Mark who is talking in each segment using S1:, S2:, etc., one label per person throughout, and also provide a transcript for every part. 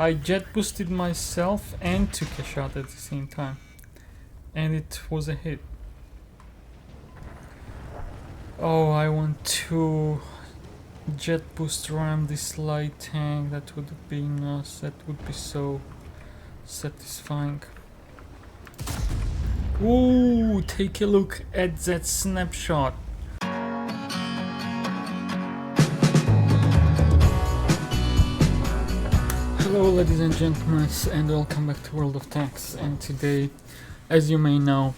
S1: I jet boosted myself and took a shot at the same time, and it was a hit. Oh, I want to jet boost ram this light tank. That would have been nice. That would be so satisfying. Ooh, take a look at that snapshot. Hello ladies and gentlemen, and welcome back to World of Tanks. And today, as you may know,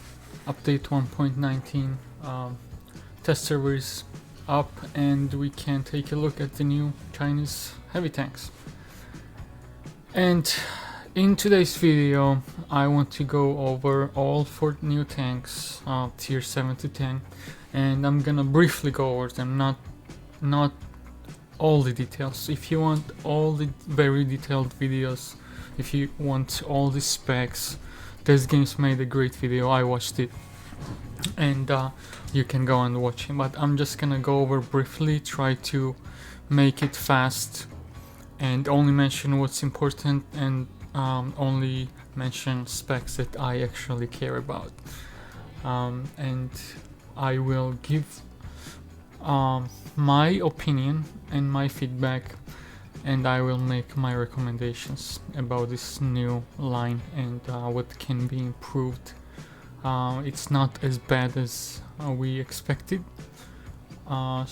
S1: update 1.19 test server is up, and we can take a look at the new Chinese heavy tanks. And in today's video, I want to go over all 4 new tanks, tier 7 to 10, and I'm gonna briefly go over them, not all the details. If you want all the very detailed videos, if you want all the specs, this game's made a great video. I watched it, and you can go and watch it, but I'm just gonna go over briefly, try to make it fast and only mention what's important, and only mention specs that I actually care about, and I will give my opinion and my feedback, and I will make my recommendations about this new line and what can be improved. It's not as bad as we expected, and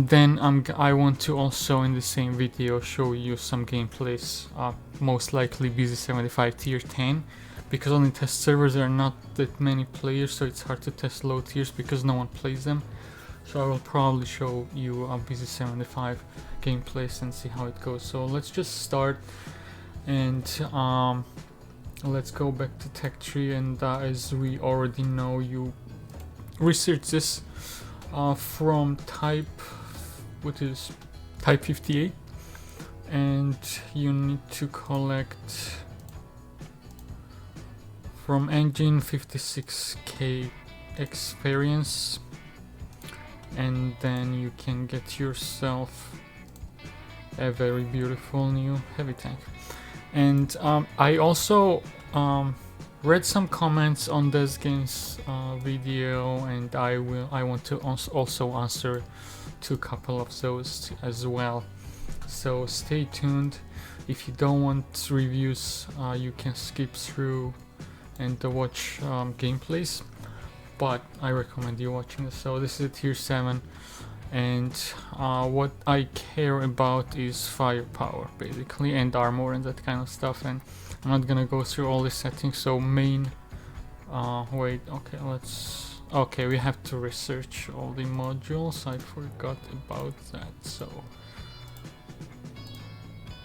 S1: then I want to also in the same video show you some gameplays, most likely BZ75 tier 10, because on the test servers there are not that many players, so it's hard to test low tiers because no one plays them. So I will probably show you a BZ75 gameplays and see how it goes. So let's just start, and let's go back to tech tree, and as we already know, you research this from type 58, and you need to collect from engine 56k experience, and then you can get yourself a very beautiful new heavy tank. And I also read some comments on this game's video, and I want to also answer to a couple of those as well, so stay tuned. If you don't want reviews, you can skip through and watch gameplays, but I recommend you watching this. So this is a tier 7, and what I care about is firepower basically, and armor and that kind of stuff, and I'm not gonna go through all the settings. So main okay, we have to research all the modules. I forgot about that, so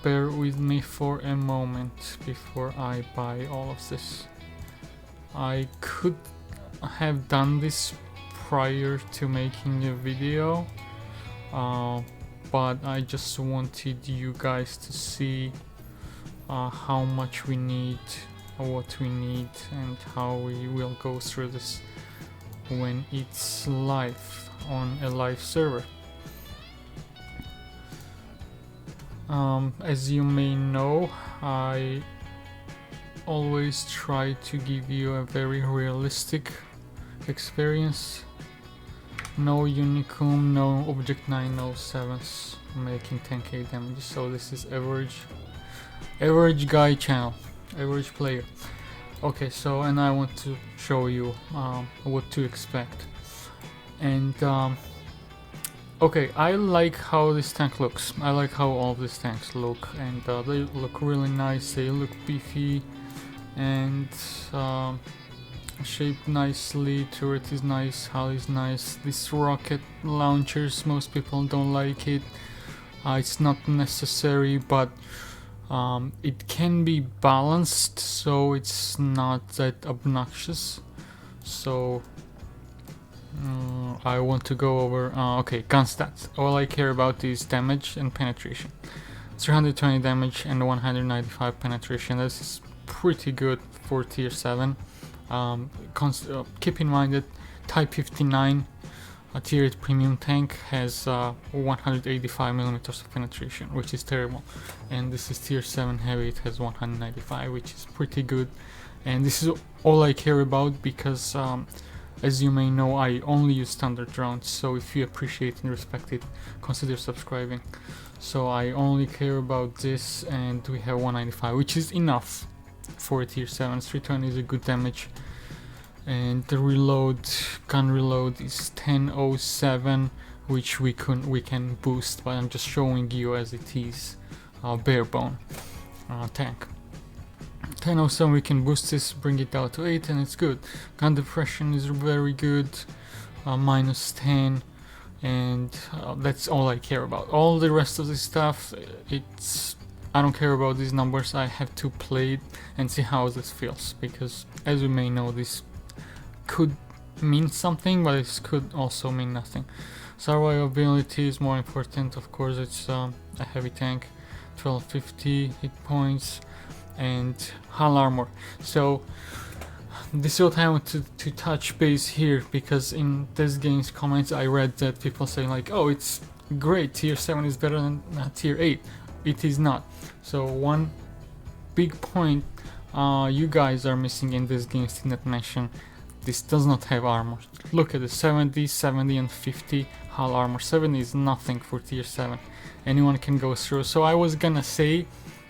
S1: bear with me for a moment before I buy all of this. I could have done this prior to making a video, but I just wanted you guys to see how much we need, what we need, and how we will go through this when it's live on a live server. As you may know, I always try to give you a very realistic experience. No Unicum, no Object 907s making 10k damage, so this is average guy channel, average player. Okay, so and I want to show you what to expect. And okay, I like how this tank looks. I like how all of these tanks look, and they look really nice, they look beefy, and shaped nicely. Turret is nice, hull is nice. This rocket launchers, most people don't like it. It's not necessary, but it can be balanced, so it's not that obnoxious. So I want to go over okay, gun stats. All I care about is damage and penetration. 320 damage and 195 penetration. This is pretty good for tier 7. Keep in mind that type 59 A tier 8 premium tank has 185mm of penetration, which is terrible, and this is tier 7 heavy, it has 195, which is pretty good. And this is all I care about because as you may know, I only use standard rounds, so if you appreciate and respect it, consider subscribing. So I only care about this, and we have 195, which is enough for a tier 7. 320 is a good damage, and the gun reload is 1007, which we can boost, but I'm just showing you as it is bare bone tank. 1007 we can boost this, bring it down to 8, and it's good. Gun depression is very good, minus 10, and that's all I care about. All the rest of the stuff, I don't care about these numbers. I have to play it and see how this feels, because as you may know, this could mean something, but it could also mean nothing. Survivability is more important, of course. It's a heavy tank, 1250 hit points, and hull armor. So this is what I want to touch base here, because in this game's comments I read that people say like, oh, it's great, tier 7 is better than tier 8. It is not. So one big point you guys are missing in this game, did not mention, this does not have armor. Look at the 70, 70 and 50 hull armor. 70 is nothing for tier 7. Anyone can go through. So I was gonna say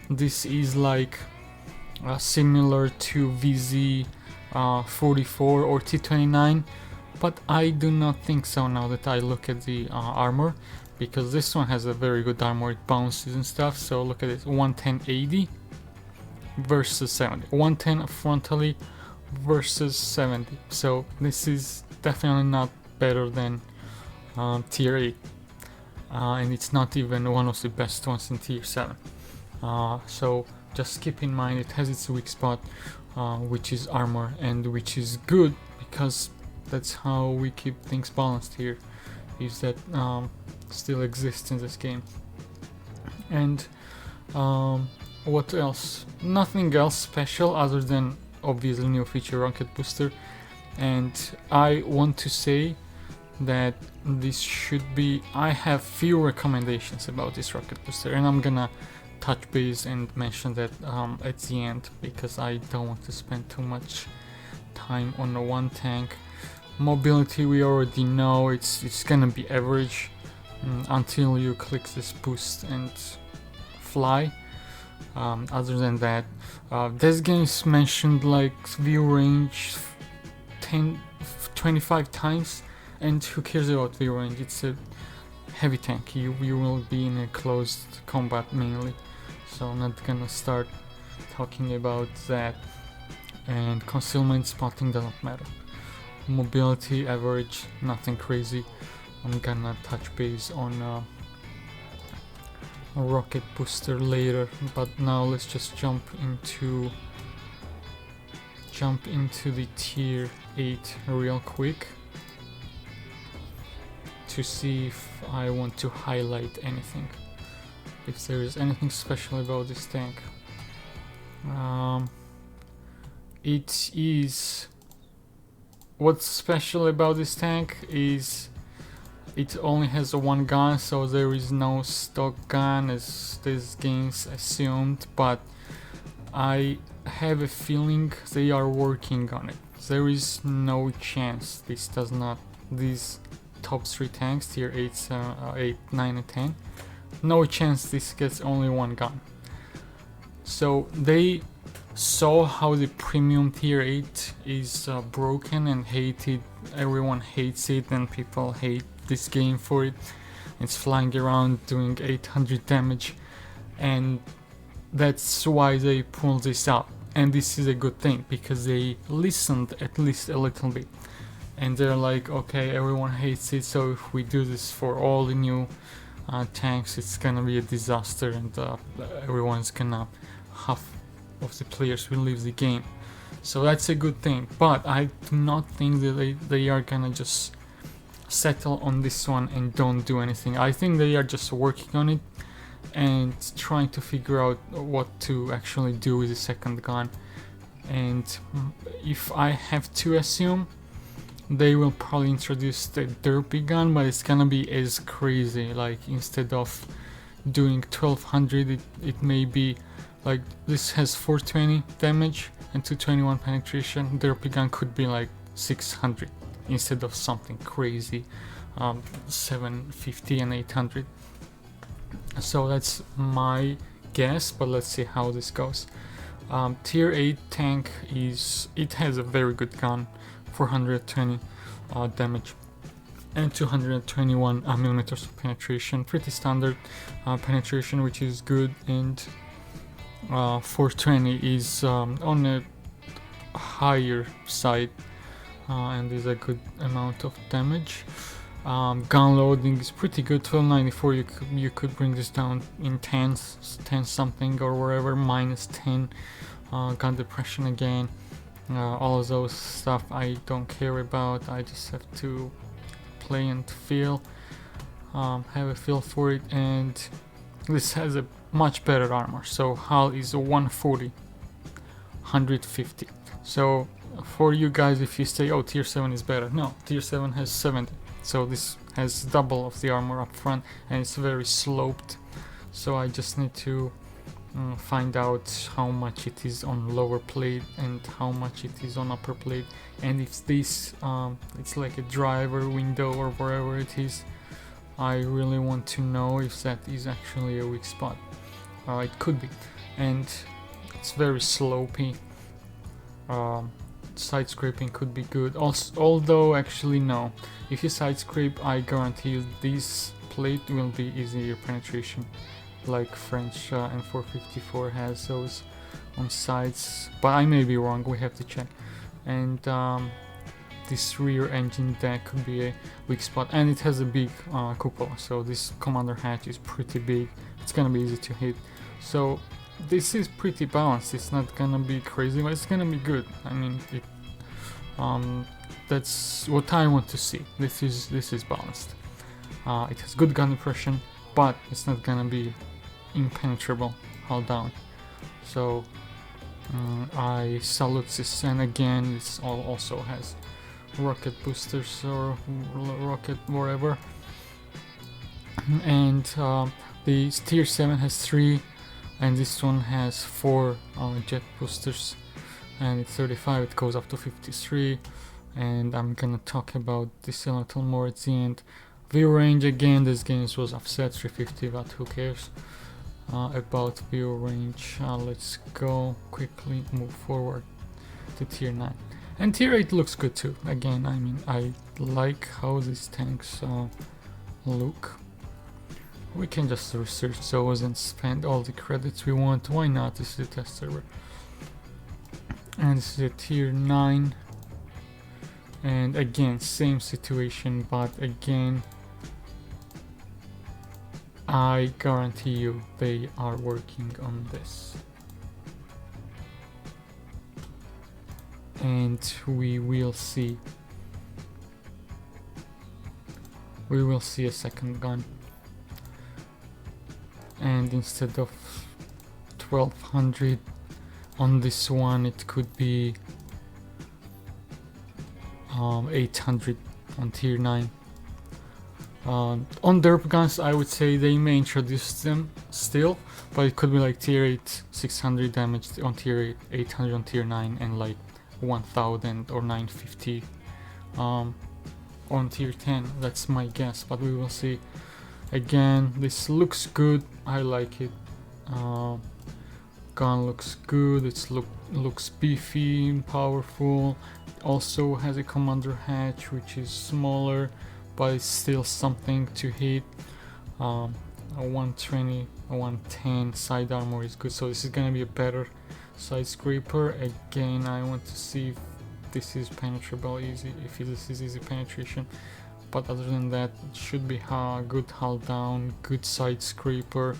S1: this is like similar to VZ 44 or T29, but I do not think so now that I look at the armor, because this one has a very good armor, it bounces and stuff. So look at it, 110-80 versus 70, 110 frontally versus 70. So this is definitely not better than tier 8, and it's not even one of the best ones in tier 7. So just keep in mind it has its weak spot, which is armor, and which is good because that's how we keep things balanced here, is that still exists in this game. And what else? Nothing else special other than obviously new feature rocket booster. And I want to say that this should be, I have few recommendations about this rocket booster, and I'm gonna touch base and mention that at the end, because I don't want to spend too much time on the one tank. Mobility we already know, it's gonna be average until you click this boost and fly. Other than that, this game's mentioned like view range 25 times, and who cares about view range? It's a heavy tank, you will be in a closed combat mainly, so I'm not gonna start talking about that. And concealment, spotting doesn't matter. Mobility average, nothing crazy. I'm gonna touch base on a rocket booster later, but now let's just jump into the tier 8 real quick to see if I want to highlight anything, if there is anything special about this tank. It is, what's special about this tank is it only has one gun, so there is no stock gun as this game's assumed, but I have a feeling they are working on it. There is no chance this does not, these top 3 tanks, tier 8, 9 and 10, no chance this gets only one gun. So they saw how the premium tier 8 is broken and hated, everyone hates it and people hate this game for it. It's flying around doing 800 damage, and that's why they pulled this out. And this is a good thing, because they listened at least a little bit, and they're like, okay, everyone hates it, so if we do this for all the new tanks, it's gonna be a disaster, and everyone's gonna, half of the players will leave the game. So that's a good thing, but I do not think that they are gonna just settle on this one and don't do anything. I think they are just working on it and trying to figure out what to actually do with the second gun. And if I have to assume, they will probably introduce the derpy gun, but it's gonna be as crazy. Like instead of doing 1200, it may be like this has 420 damage and 221 penetration. Derpy gun could be like 600 instead of something crazy 750 and 800. So that's my guess, but let's see how this goes. Tier 8 tank it has a very good gun, 420 damage and 221 millimeters of penetration, pretty standard penetration, which is good, and 420 is on a higher side and is a good amount of damage. Gun loading is pretty good, 1294. You could bring this down in 10 something or wherever, minus 10. Gun depression again, all of those stuff I don't care about. I just have to play and feel, have a feel for it. And this has a much better armor, so hull is 140, 150. So for you guys, if you say, oh, tier 7 is better, no, tier 7 has 70, so this has double of the armor up front, and it's very sloped. So I just need to find out how much it is on lower plate and how much it is on upper plate, and if this it's like a driver window or wherever it is. I really want to know if that is actually a weak spot. It could be, and it's very slopey. Side scraping could be good also, although actually no, if you side scrape, I guarantee you this plate will be easier penetration, like French and 454 has those on sides, but I may be wrong, we have to check. And this rear engine deck could be a weak spot, and it has a big cupola, so this commander hatch is pretty big, it's gonna be easy to hit. So this is pretty balanced. It's not gonna be crazy, but it's gonna be good. I mean, that's what I want to see. This is balanced. It has good gun depression, but it's not gonna be impenetrable hull down. So I salute this, and again, this also has rocket boosters or rocket whatever. And the tier 7 has 3. And this one has 4 jet boosters, and it's 35, it goes up to 53, and I'm gonna talk about this a little more at the end. View range, again, this game was offset 350, but who cares about view range. Let's go quickly move forward to tier 9. And tier 8 looks good too. Again, I mean, I like how these tanks look. We can just research those and spend all the credits we want. Why not? This is a test server. And this is a tier 9. And again, same situation, but again, I guarantee you they are working on this. And we will see. We will see a second gun. And instead of 1200 on this one, it could be 800 on tier 9. On derp guns, I would say they may introduce them still, but it could be like tier 8 600 damage on tier 8, 800 on tier 9, and like 1000 or 950 on tier 10. That's my guess, but we will see. Again, this looks good, I like it. Gun looks good, it looks beefy, powerful. Also has a commander hatch, which is smaller, but it's still something to hit. A 120, a 110 side armor is good, so this is gonna be a better side scraper. Again, I want to see if this is penetrable, easy, if this is easy penetration. But other than that, it should be good hull down, good side scraper.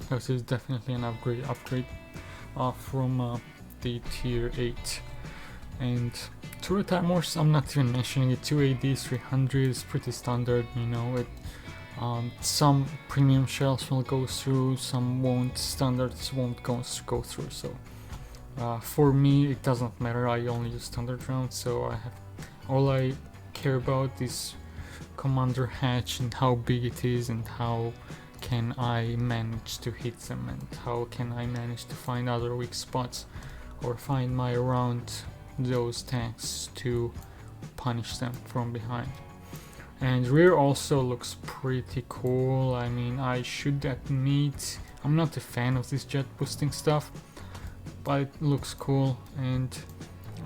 S1: This is definitely an upgrade from the tier 8. And turret armors, I'm not even mentioning it. 2AD, 300 is pretty standard, you know. It, some premium shells will go through, some won't. Standards won't go through. So for me, it doesn't matter. I only use standard rounds, so all I care about is commander hatch and how big it is and how can I manage to hit them and how can I manage to find other weak spots or find my way around those tanks to punish them from behind. And rear also looks pretty cool. I mean, I should admit I'm not a fan of this jet boosting stuff, but it looks cool, and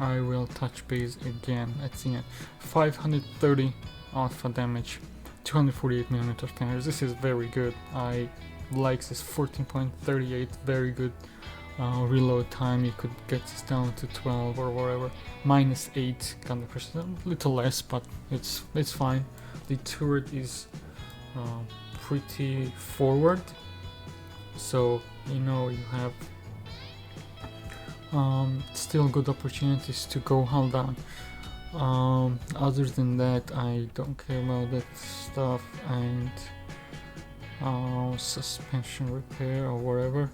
S1: I will touch base again at the end. 530 alpha damage, 248mm tangers. This is very good. I like this 14.38, very good reload time. You could get this down to 12 or whatever. -8 gun pressure, a little less, but it's fine. The turret is pretty forward, so you know you have still good opportunities to go hull down. Other than that, I don't care about that stuff, and suspension repair or whatever.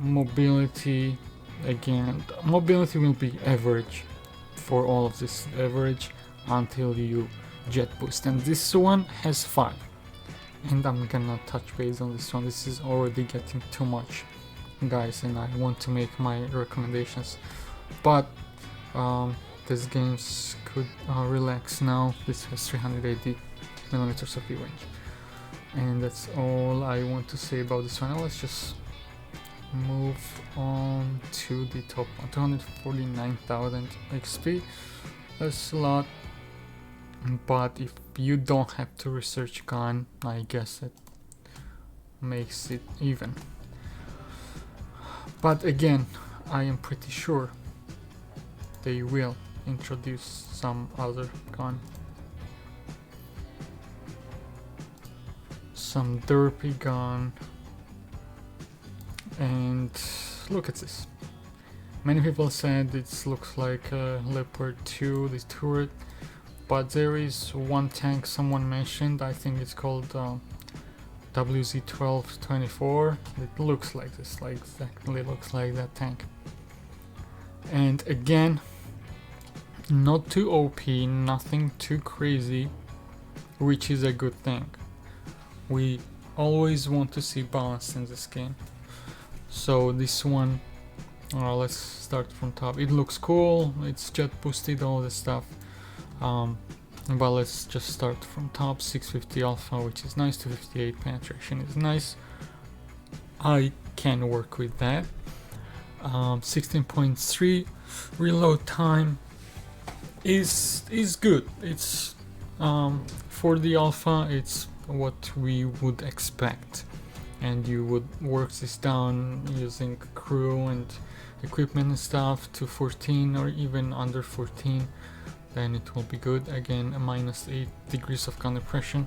S1: Mobility, again, mobility will be average for all of this, average until you jet boost, and this one has 5, and I'm gonna touch base on this one. This is already getting too much, guys, and I want to make my recommendations, but this games could relax now. This has 380mm of view range, and that's all I want to say about this one. Let's just move on to the top one. 249,000 XP. That's a lot, but if you don't have to research gun, I guess it makes it even. But again, I am pretty sure they will introduce some other gun, some derpy gun. And look at this. Many people said it looks like a Leopard 2, this turret, but there is one tank someone mentioned, I think it's called WZ-1224. It looks like this, like exactly looks like that tank. And again, not too OP, nothing too crazy, which is a good thing. We always want to see balance in this game. So this one, let's start from top. It looks cool, it's jet boosted, all this stuff, but let's just start from top. 650 alpha, which is nice. 258 penetration is nice, I can work with that. 16.3 reload time is good. It's for the alpha, it's what we would expect, and you would work this down using crew and equipment and stuff to 14 or even under 14, then it will be good. Again, a -8 degrees of gun depression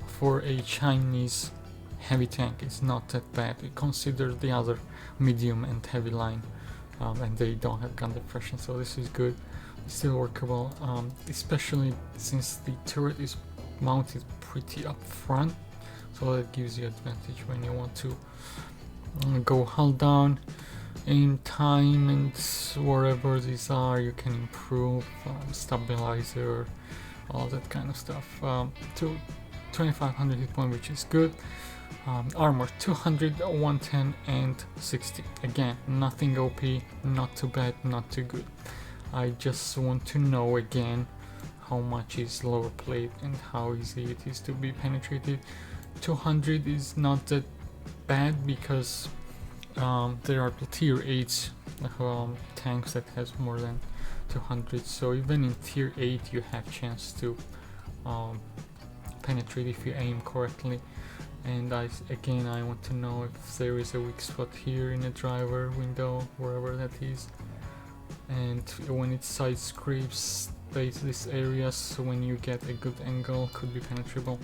S1: for a Chinese heavy tank is not that bad. Consider the other medium and heavy line, and they don't have gun depression, so this is good. It's still workable, especially since the turret is mounted pretty up front, so that gives you advantage when you want to go hull down. In time and wherever these are, you can improve stabilizer, all that kind of stuff. To 2500 hit point, which is good. Armor 200, 110 and 60. Again, nothing OP, not too bad, not too good. I just want to know again how much is lower plate and how easy it is to be penetrated. 200 is not that bad because there are the tier 8 tanks that has more than 200, so even in tier 8 you have chance to penetrate if you aim correctly. And I want to know if there is a weak spot here in the driver window, wherever that is, and when it side scrapes this area, so when you get a good angle could be penetrable.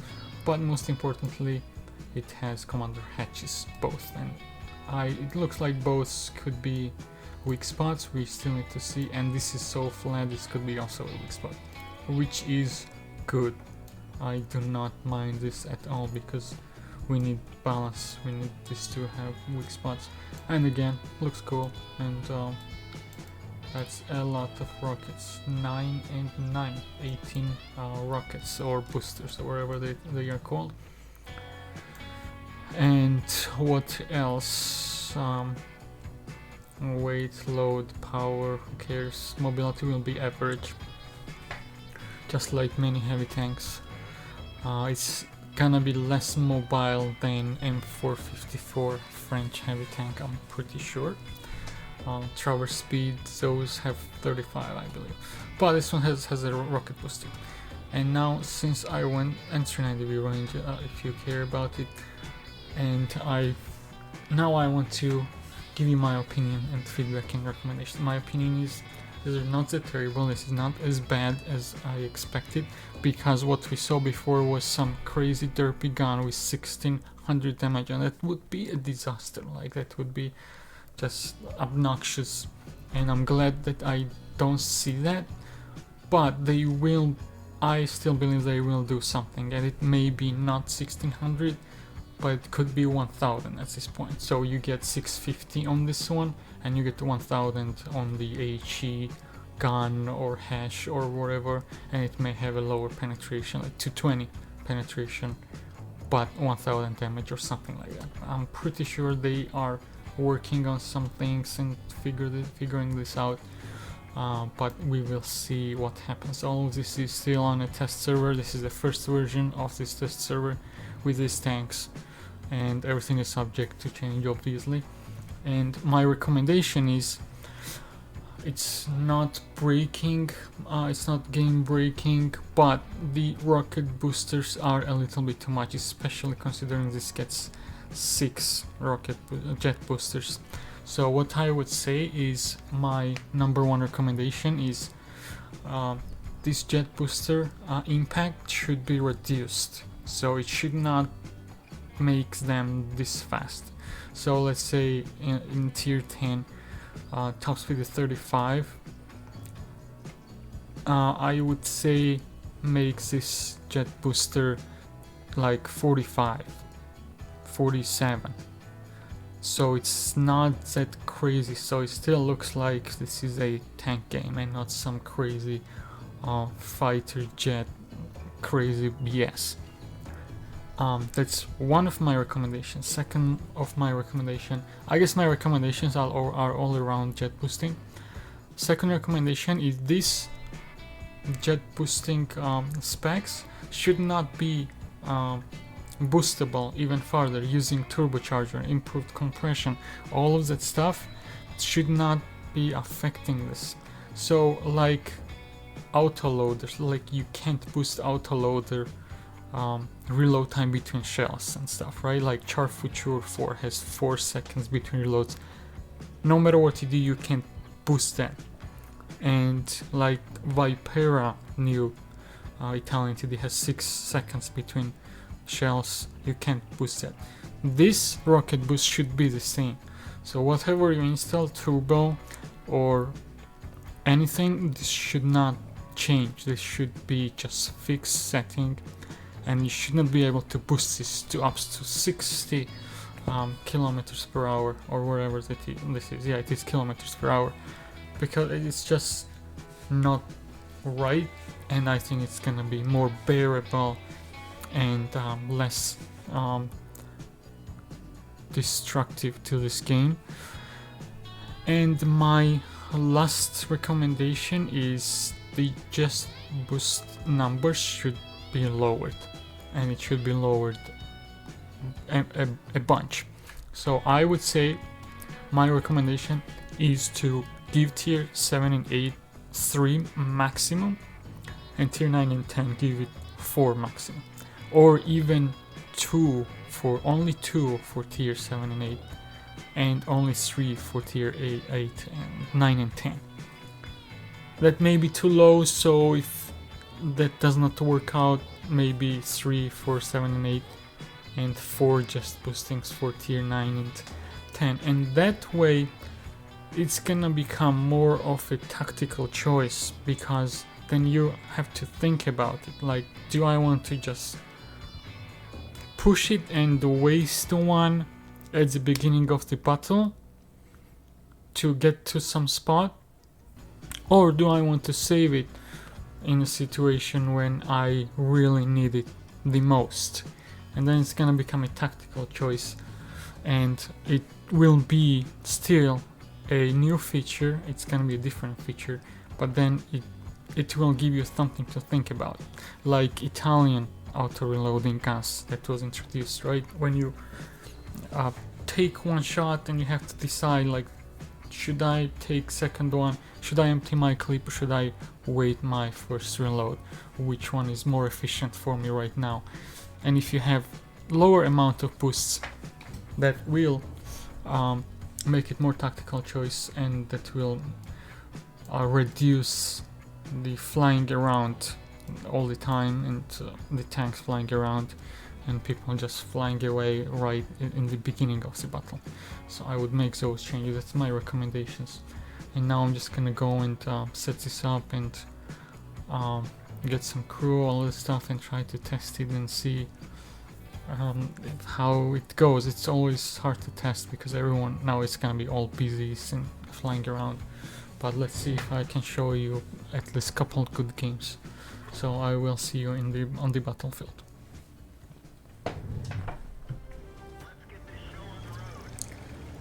S1: But most importantly, it has commander hatches, both, and it looks like both could be weak spots. We still need to see, and this is so flat, this could be also a weak spot, which is good. I do not mind this at all because we need balance, we need this to have weak spots. And again, looks cool, and That's a lot of rockets. 9 and 9, 18 rockets or boosters or whatever they are called. And what else? Weight, load, power, who cares? Mobility will be average, just like many heavy tanks. It's gonna be less mobile than M454 French heavy tank, I'm pretty sure. Traverse speed, those have 35 I believe, but this one has a rocket booster. And now, since I went entry 90 range, if you care about it, and now I want to give you my opinion and feedback and recommendation. My opinion is these are not that terrible, this is not as bad as I expected, because what we saw before was some crazy derpy gun with 1600 damage, and that would be a disaster. Like, that would be just obnoxious, and I'm glad that I don't see that, but they will, I still believe they will do something, and it may be not 1600, but it could be 1000 at this point. So you get 650 on this one, and you get 1000 on the HE gun or hash or whatever, and it may have a lower penetration, like 220 penetration, but 1000 damage or something like that. I'm pretty sure they are working on some things and figuring this out, but we will see what happens. All of this is still on a test server. This is the first version of this test server with these tanks, and everything is subject to change, obviously. And my recommendation is, it's not breaking, it's not game breaking, but the rocket boosters are a little bit too much, especially considering this gets 6 jet boosters. So what I would say is, my number one recommendation is this jet booster impact should be reduced, so it should not make them this fast. So let's say in tier 10 top speed is 35, I would say make this jet booster like 45, 47, so it's not that crazy, so it still looks like this is a tank game and not some crazy fighter jet crazy BS. That's one of my recommendations. Second of my recommendation, I guess my recommendations are all around jet boosting. Second recommendation is this jet boosting specs should not be boostable even further using turbocharger, improved compression, all of that stuff should not be affecting this. So like autoloaders, like you can't boost autoloader reload time between shells and stuff, right? Like Char Future 4 has 4 seconds between reloads. No matter what you do, you can't boost that. And like Vipera Noob, Italian TD, has 6 seconds between shells, you can't boost that. This rocket boost should be the same. So whatever you install, turbo or anything, this should not change. This should be just fixed setting, and you should not be able to boost this to up to 60 kilometers per hour or wherever this is. Yeah, it is kilometers per hour, because it's just not right, and I think it's gonna be more bearable and less destructive to this game. And my last recommendation is the just boost numbers should be lowered, and it should be lowered a bunch. So I would say my recommendation is to give tier 7 and 8 3 maximum, and tier 9 and 10 give it 4 maximum, or even only 2 for tier 7 and 8, and only 3 for tier 8 and 9 and 10. That may be too low, so if that does not work out, maybe 3 for 7 and 8 and 4 just boostings for tier 9 and 10, and that way it's gonna become more of a tactical choice, because then you have to think about it, like, do I want to just push it and waste one at the beginning of the battle to get to some spot, Or do I want to save it in a situation when I really need it the most? And then it's gonna become a tactical choice, and it will be still a new feature. It's gonna be a different feature, but then it will give you something to think about, like Italian auto reloading guns that was introduced, right? When you take one shot and you have to decide, like, should I take second one, should I empty my clip, or should I wait my first reload, which one is more efficient for me right now? And if you have lower amount of boosts, that will make it more tactical choice, and that will reduce the flying around all the time, and the tanks flying around and people just flying away right in the beginning of the battle. So I would make those changes. That's my recommendations. And now I'm just gonna go and set this up and get some crew, all this stuff, and try to test it and see how it goes. It's always hard to test because everyone now is gonna be all busy and flying around. But let's see if I can show you at least a couple good games. So I will see you on the battlefield.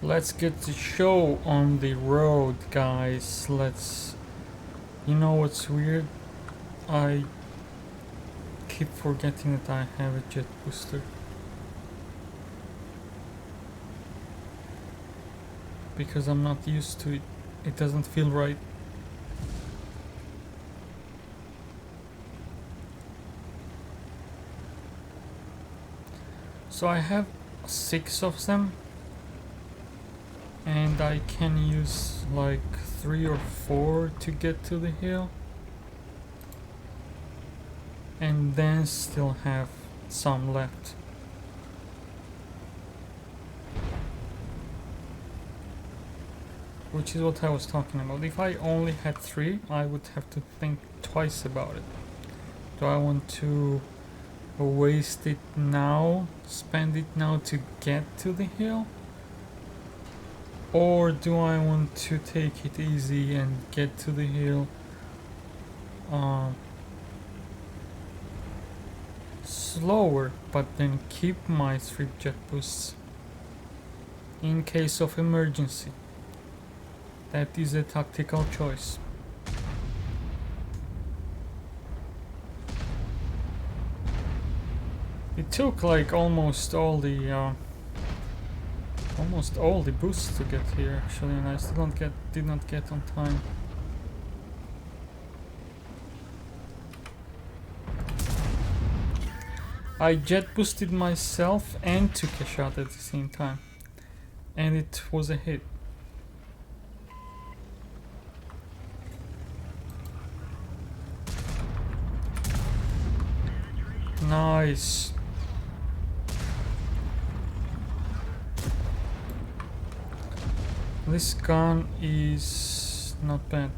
S1: Let's get the show on the road, guys. You know what's weird? I keep forgetting that I have a jet booster. Because I'm not used to it. It doesn't feel right. So I have 6 of them, and I can use like 3 or 4 to get to the hill, and then still have some left. Which is what I was talking about. If I only had 3, I would have to think twice about it. Do I want to waste it now, spend it now to get to the hill? Or do I want to take it easy and get to the hill slower, but then keep my 3 jet boosts in case of emergency? That is a tactical choice. It took like almost all the boosts to get here actually, and I still did not get on time. I jet boosted myself and took a shot at the same time, and it was a hit. Nice. This gun is not bad.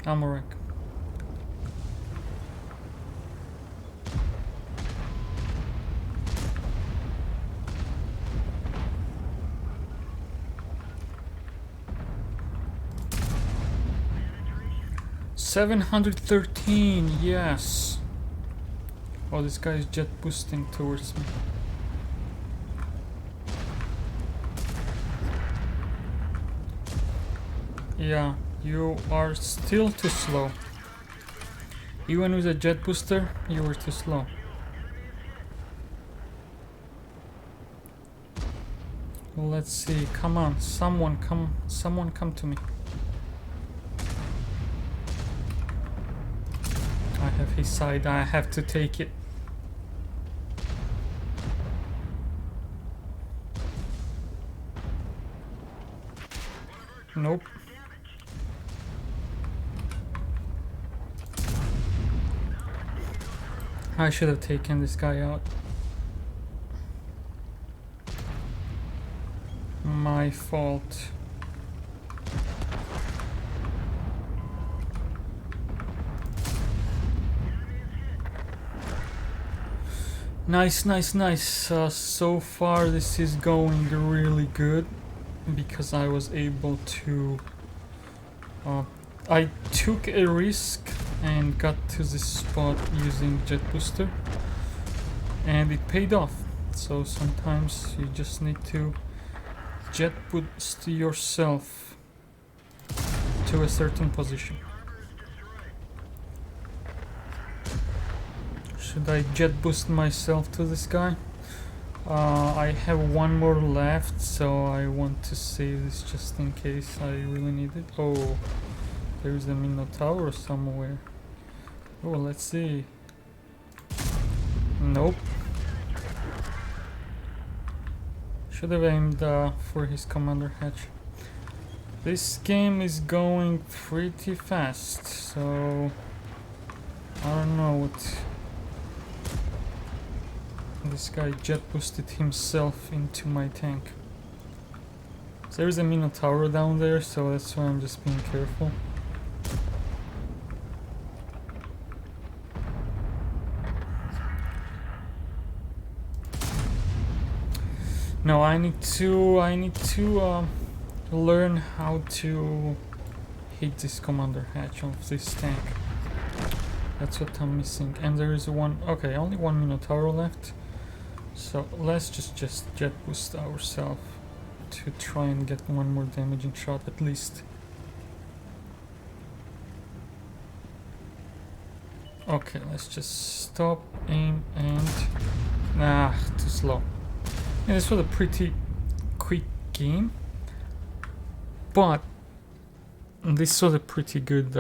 S1: Ammo rack. $713, yes. Oh, this guy is jet boosting towards me. Yeah, you are still too slow. Even with a jet booster, you were too slow. Let's see, come on, someone come to me. I have his side, I have to take it. Nope. I should have taken this guy out. My fault. Nice, nice, nice. So far this is going really good because I was able to... I took a risk and got to this spot using jet booster, and it paid off. So sometimes you just need to jet boost yourself to a certain position. Should I jet boost myself to this guy? I have one more left, so I want to save this just in case I really need it. Oh, there's a Minotaur somewhere. Oh, let's see. Nope. Should have aimed for his commander hatch. This game is going pretty fast, so I don't know what... This guy jet boosted himself into my tank. There's a Minotaur down there, so that's why I'm just being careful. No, I need to learn how to hit this commander hatch of this tank. That's what I'm missing. And there is one... Okay, only one Minotaur left. So let's just jet boost ourselves to try and get one more damaging shot at least. Okay, let's just stop, aim, and... Ah, too slow. Yeah, this was a pretty quick game, but this was a pretty good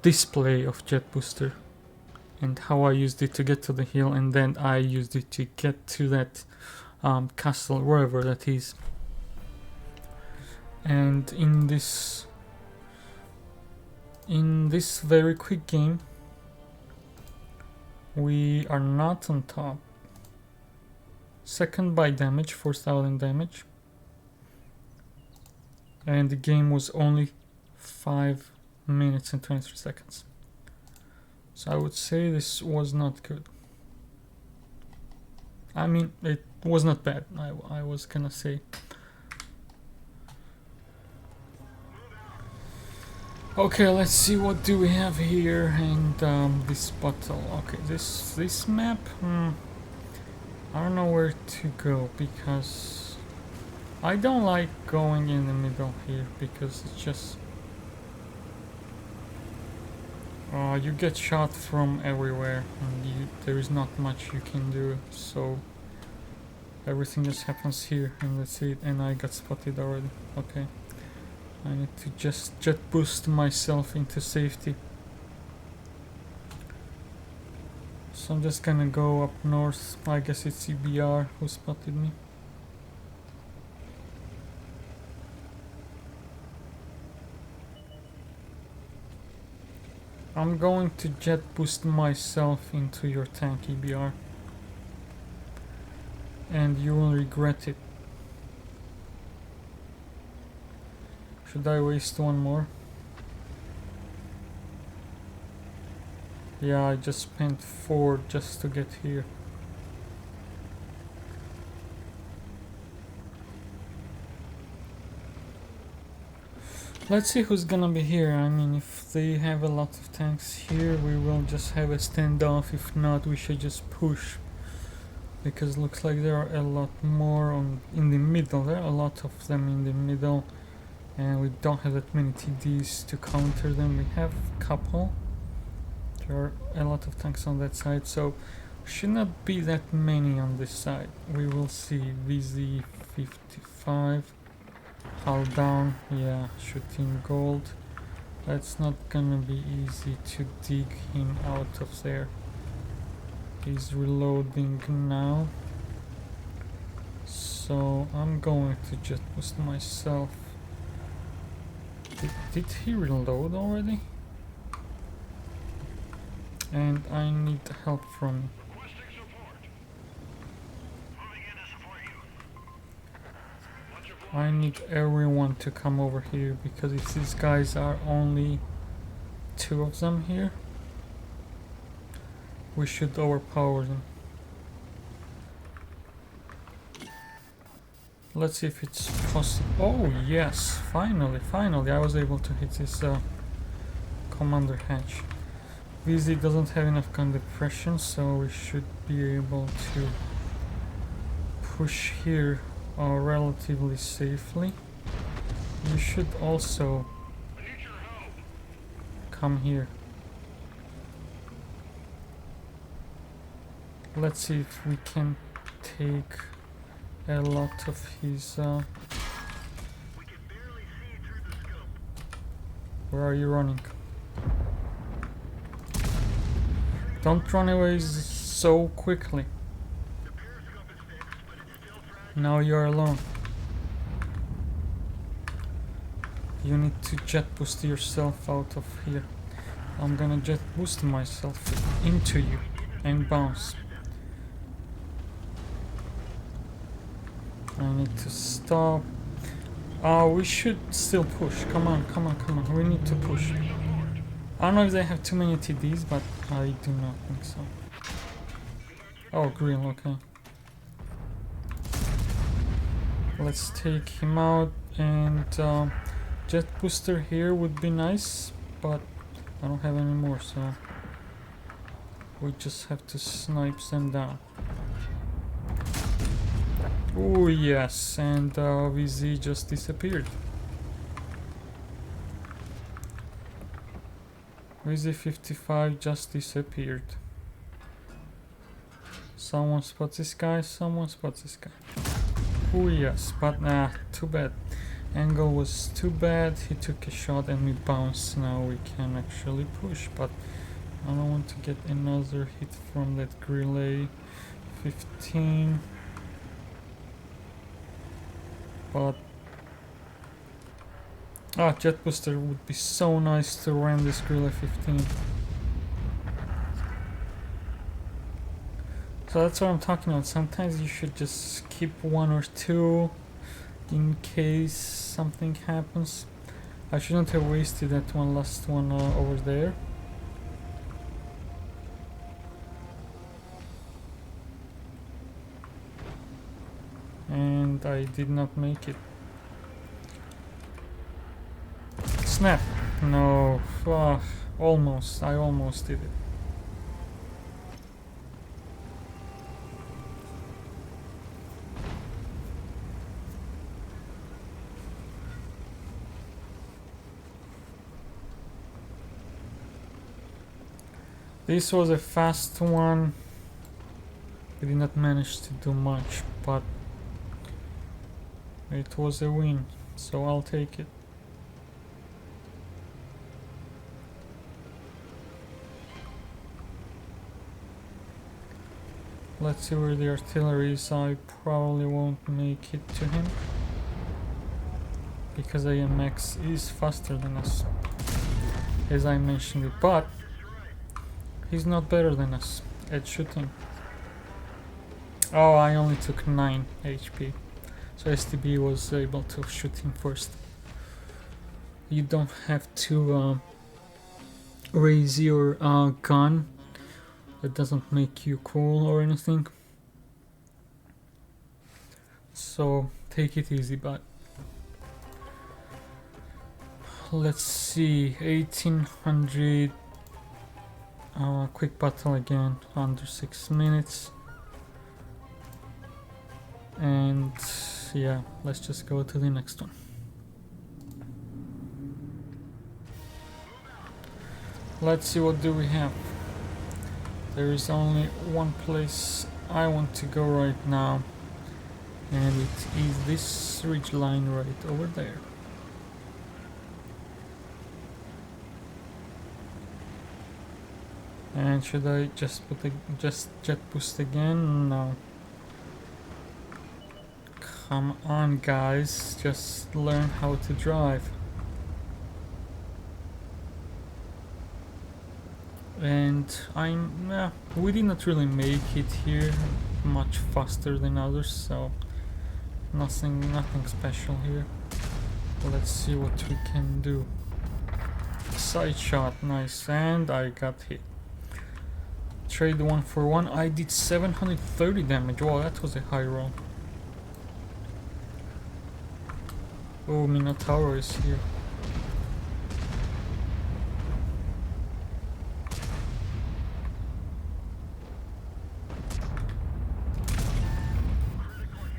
S1: display of jet booster and how I used it to get to the hill, and then I used it to get to that castle, wherever that is. And in this very quick game, we are not on top. Second by damage, 4,000 damage, and the game was only 5 minutes and 23 seconds. So I would say this was not good. I mean, it was not bad, I was gonna say. Okay, let's see what do we have here. And this battle. Okay, this map, I don't know where to go, because I don't like going in the middle here, because it's just you get shot from everywhere, and there is not much you can do, so everything just happens here, and that's it. And I got spotted already. Okay, I need to just jet boost myself into safety. So I'm just gonna go up north. I guess it's EBR who spotted me. I'm going to jet boost myself into your tank, EBR, and you will regret it. Should I waste one more? Yeah, I just spent 4 just to get here. Let's see who's gonna be here. I mean, if they have a lot of tanks here, we will just have a standoff. If not, we should just push, because looks like there are a lot more in the middle. There are a lot of them in the middle, and we don't have that many TDs to counter them. We have a couple. There are a lot of tanks on that side, so should not be that many on this side. We will see. VZ55, hull down, yeah, shooting gold. That's not gonna be easy to dig him out of there. He's reloading now, so I'm going to jet boost myself. Did he reload already? And I need help from... I need everyone to come over here, because if these guys are only 2 of them here, We should overpower them. Let's see if it's possible. Oh yes, finally, I was able to hit this commander hatch. VZ doesn't have enough gun depression, so we should be able to push here relatively safely. You should also come here. Let's see if we can take a lot of his where are you running? Don't run away so quickly. Now you're alone. You need to jet boost yourself out of here. I'm gonna jet boost myself into you and bounce. I need to stop. We should still push. Come on. We need to push. I don't know if they have too many TDs, but I do not think so. Oh, green, okay. Let's take him out, and jet booster here would be nice, but I don't have any more, so we just have to snipe them down. Oh yes, and VZ just disappeared. VZ55 just disappeared. Someone spots this guy, Oh yes, but too bad. Angle was too bad, he took a shot and we bounced. Now we can actually push, but I don't want to get another hit from that relay. 15. But jet booster would be so nice to run this relay 15. So that's what I'm talking about. Sometimes you should just keep one or two in case something happens. I shouldn't have wasted that last one over there. And I did not make it. Snap! No, almost. I almost did it. This was a fast one. We did not manage to do much, but it was a win, so I'll take it. Let's see where the artillery is. I probably won't make it to him because AMX is faster than us, as I mentioned it, but he's not better than us at shooting. Oh, I only took 9 HP. So STB was able to shoot him first. You don't have to raise your gun. That doesn't make you cool or anything. So take it easy, but let's see, 1800 quick battle again, under 6 minutes. And yeah, let's just go to the next one. Let's see, what do we have. There is only one place I want to go right now, and it is this ridge line right over there. And should I just jet boost again? No. Come on, guys, just learn how to drive. And we did not really make it here much faster than others, so nothing special here. Let's see what we can do. Side shot, nice, and I got hit. trade 1 for 1. I did 730 damage. Wow, that was a high roll. Oh, Minotaur is here.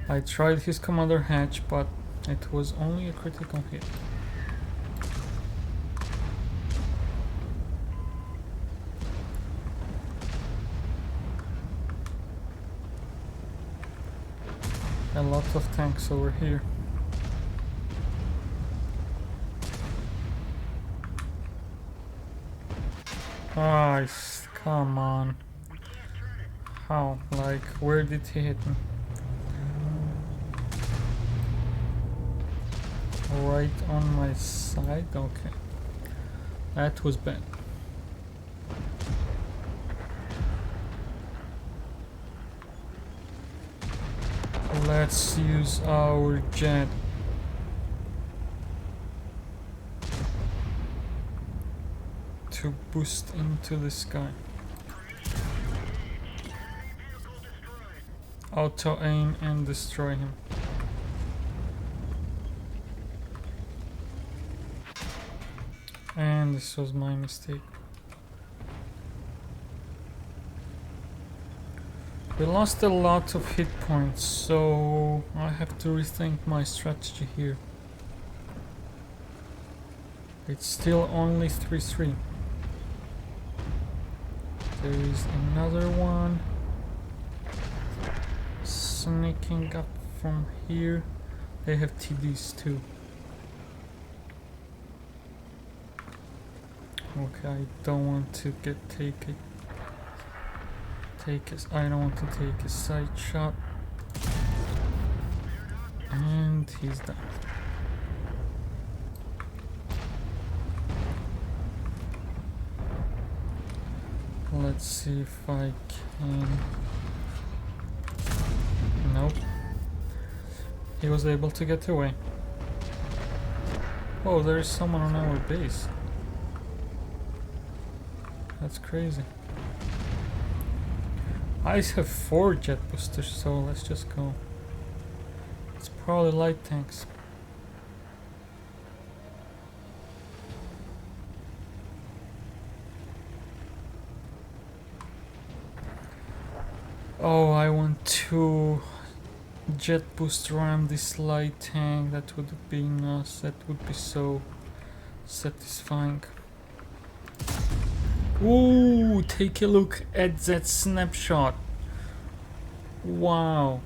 S1: I tried his commander hatch, but it was only a critical hit. A lot of tanks over here. Nice, come on. How? Like, where did he hit me? Right on my side? Okay. That was bad. Let's use our jet. To boost into the sky. Auto aim and destroy him. And this was my mistake. We lost a lot of hit points, so I have to rethink my strategy here. It's still only 3-3. There is another one sneaking up from here. They have TDs too. Okay, I don't want to I don't want to take a side shot. And he's done. Let's see if I can. Nope. He was able to get away. Oh, there is someone on our base. That's crazy. I have 4 jet boosters, so let's just go. It's probably light tanks. Oh, I want to jet boost ram this light tank. That would be nice. That would be so satisfying. Ooh, take a look at that snapshot. Wow.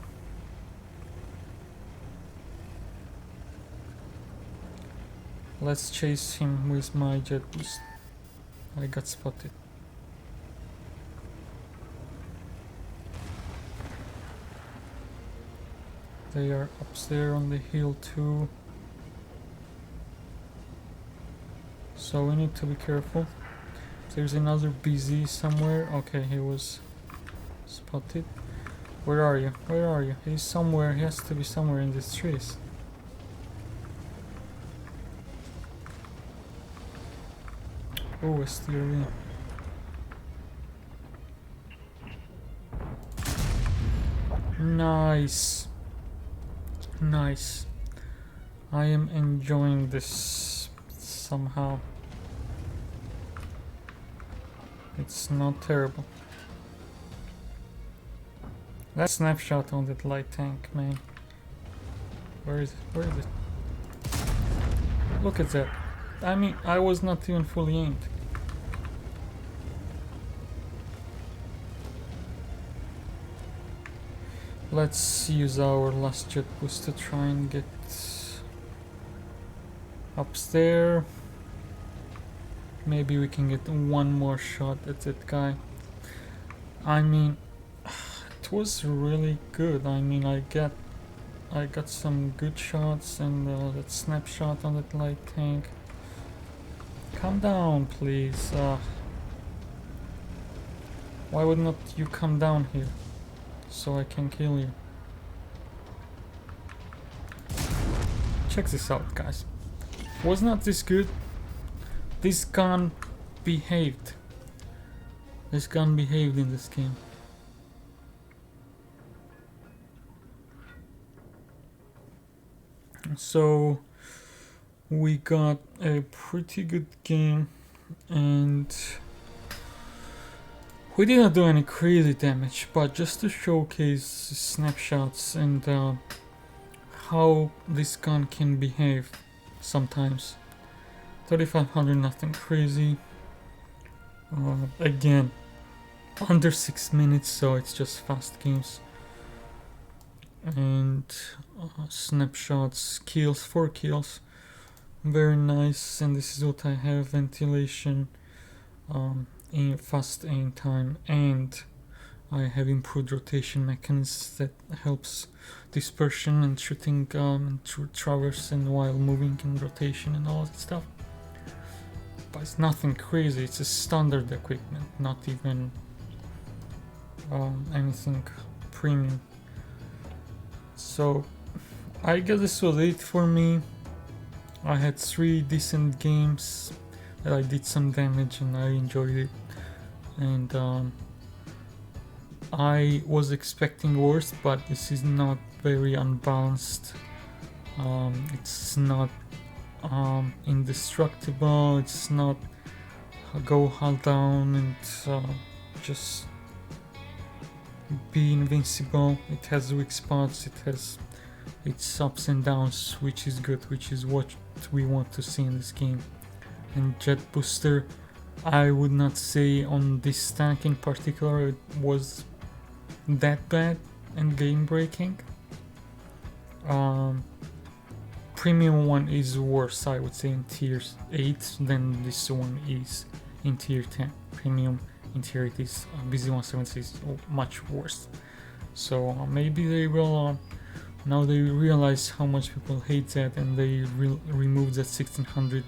S1: Let's chase him with my jet boost. I got spotted. They are up there on the hill too. So we need to be careful. There's another BZ somewhere. Okay, he was spotted. Where are you? Where are you? He's somewhere. He has to be somewhere in these trees. Oh, a STRV. Nice. Nice. I am enjoying this somehow. It's not terrible. That snapshot on that light tank, man. Where is it? Where is it? Look at that. I mean, I was not even fully aimed. Let's use our last jet boost to try and get upstairs. Maybe we can get one more shot at that guy. I mean, it was really good. I mean, I got some good shots and that snapshot on that light tank. Come down, please. Why would not you come down here so I can kill you? Check this out, guys. Was not this good? This gun behaved. This gun behaved in this game. So we got a pretty good game, and we didn't do any crazy damage, but just to showcase snapshots and how this gun can behave sometimes. 3500, nothing crazy. Again, under 6 minutes, so it's just fast games. And snapshots, kills, 4 kills, very nice. And this is what I have: ventilation, in fast aim time, and I have improved rotation mechanisms that helps dispersion and shooting through traverse and while moving in rotation and all that stuff. But it's nothing crazy, it's a standard equipment, not even anything premium. So I guess this was it for me. I had 3 decent games that I did some damage and I enjoyed it. And I was expecting worse, but this is not very unbalanced. It's not indestructible, it's not go hull down and just be invincible. It has weak spots, it has its ups and downs, which is good, which is what we want to see in this game. And jet booster, I would not say on this tank in particular it was that bad and game breaking. Premium one is worse, I would say, in tier 8 than this one is in tier 10. Premium in tier 8 is BZ-170 is much worse. So maybe they will now they realize how much people hate that, and they remove that 1600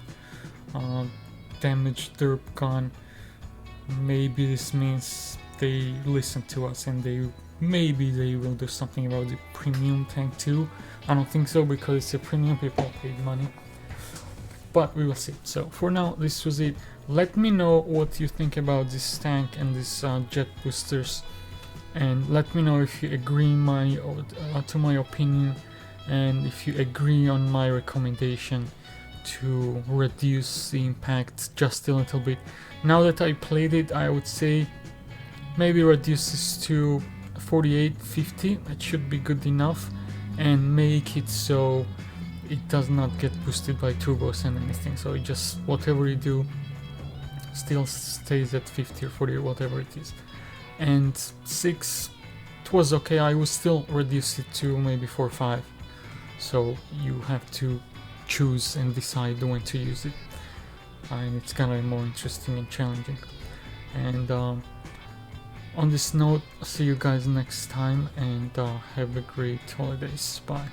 S1: damage derp gun. Maybe this means they listen to us and maybe they will do something about the premium tank too. I don't think so, because it's a premium, people paid money, but we will see. So for now, this was it. Let me know what you think about this tank and this jet boosters, and let me know if you agree to my opinion, and if you agree on my recommendation to reduce the impact just a little bit. Now that I played it, I would say maybe reduce this to 48, 50, that should be good enough, and make it so it does not get boosted by turbos and anything. So it just, whatever you do, still stays at 50 or 40 or whatever it is. And 6, it was okay. I would still reduce it to maybe 4 or 5. So you have to choose and decide when to use it, and it's kind of more interesting and challenging. And on this note, I'll see you guys next time, and have a great holidays. Bye.